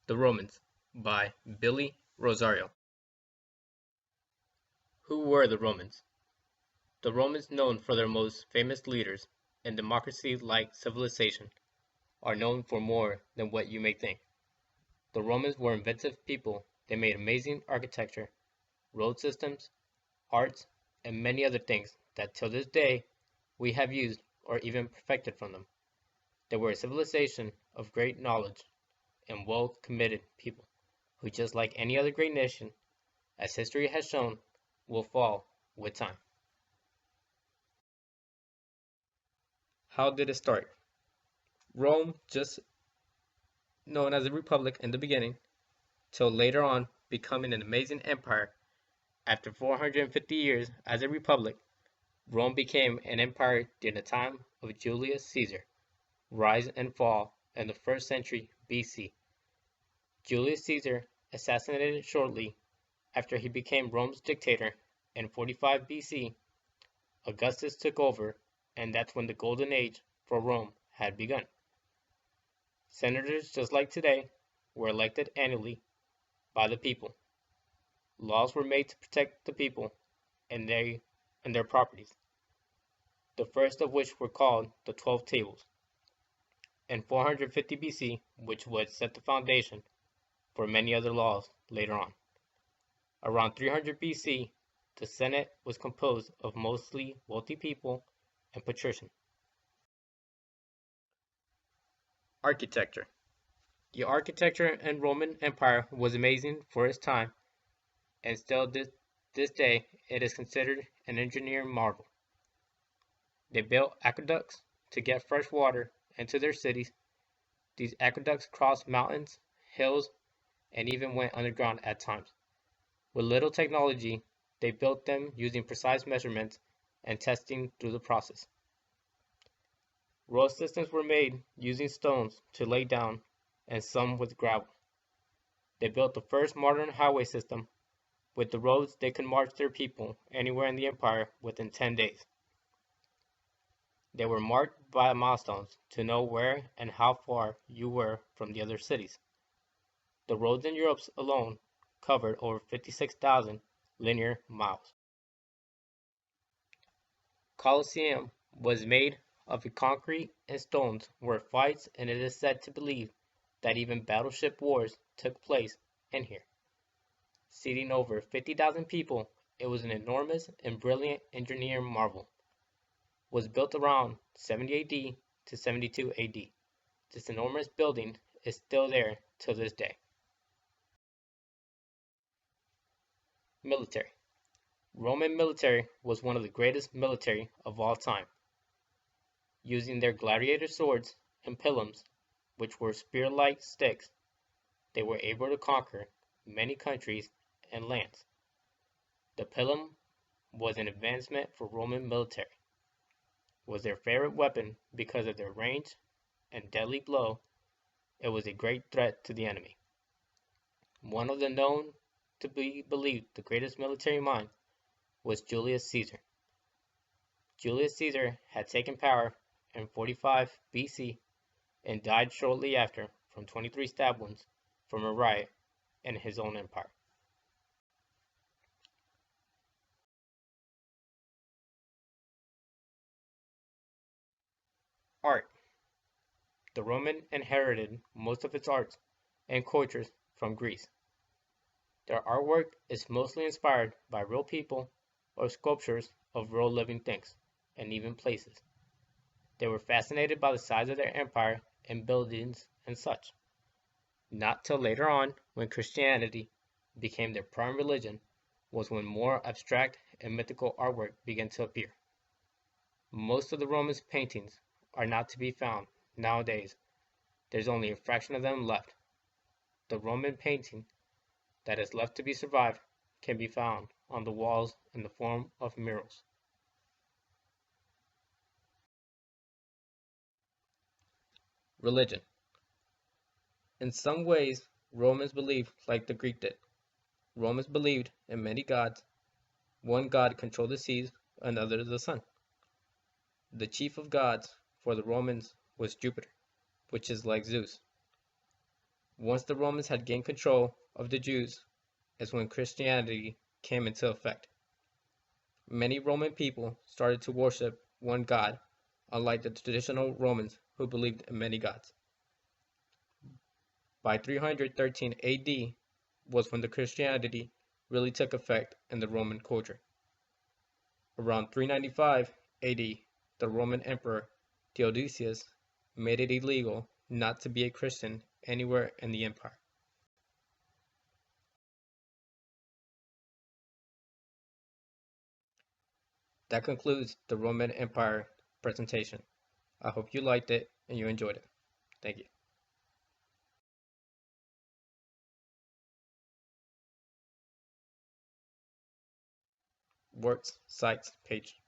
The Romans by Billy Rosario. Who were the Romans? The Romans, known for their most famous leaders and democracy-like civilization, are known for more than what you may think. The Romans were inventive people. They made amazing architecture, road systems, arts, and many other things that till this day we have used or even perfected from them. They were a civilization of great knowledge and well-committed people who, just like any other great nation, as history has shown, will fall with time. How did it start? Rome, just known as a republic in the beginning, till later on becoming an amazing empire. After 450 years as a republic, Rome became an empire during the time of Julius Caesar, rise and fall in the 1st century BC. Julius Caesar, assassinated shortly after he became Rome's dictator in 45 BC, Augustus took over, and that's when the golden age for Rome had begun. Senators, just like today, were elected annually by the people. Laws were made to protect the people and their properties, the first of which were called the 12 Tables, in 450 BC, which would set the foundation for many other laws later on. Around 300 BC, the Senate was composed of mostly wealthy people and patricians. Architecture. The architecture in Roman Empire was amazing for its time, and still this day it is considered an engineering marvel. They built aqueducts to get fresh water into their cities. These aqueducts crossed mountains, hills, and even went underground at times. With little technology, they built them using precise measurements and testing through the process. Road systems were made using stones to lay down and some with gravel. They built the first modern highway system. With the roads, they could march their people anywhere in the empire within 10 days. They were marked by milestones to know where and how far you were from the other cities. The roads in Europe alone covered over 56,000 linear miles. Colosseum was made of concrete and stones where fights, and it is said to believe that even battleship wars took place in here. Seating over 50,000 people, it was an enormous and brilliant engineering marvel. Was built around 70 AD to 72 AD. This enormous building is still there till this day. Military. Roman military was one of the greatest military of all time. Using their gladiator swords and pilums, which were spear-like sticks, they were able to conquer many countries and lands. The pilum was an advancement for Roman military. Was their favorite weapon because of their range and deadly blow. It was a great threat to the enemy. One of the known to be believed the greatest military mind was Julius Caesar. Julius Caesar had taken power in 45 BC and died shortly after from 23 stab wounds from a riot in his own empire. Art. The Roman inherited most of its arts and cultures from Greece. Their artwork is mostly inspired by real people or sculptures of real living things, and even places. They were fascinated by the size of their empire and buildings and such. Not till later on, when Christianity became their prime religion, was when more abstract and mythical artwork began to appear. Most of the Romans' paintings are not to be found nowadays. There's only a fraction of them left. The Roman painting that is left to be survived can be found on the walls in the form of murals. Religion. In some ways, Romans believed like the Greek did. Romans believed in many gods. One god controlled the seas, another the sun. The chief of gods for the Romans was Jupiter, which is like Zeus. Once the Romans had gained control of the Jews is when Christianity came into effect. Many Roman people started to worship one god, unlike the traditional Romans who believed in many gods. By 313 AD was when the Christianity really took effect in the Roman culture. Around 395 AD, the Roman Emperor Theodosius made it illegal not to be a Christian anywhere in the empire. That concludes the Roman Empire presentation. I hope you liked it and you enjoyed it. Thank you. Works, sites, page.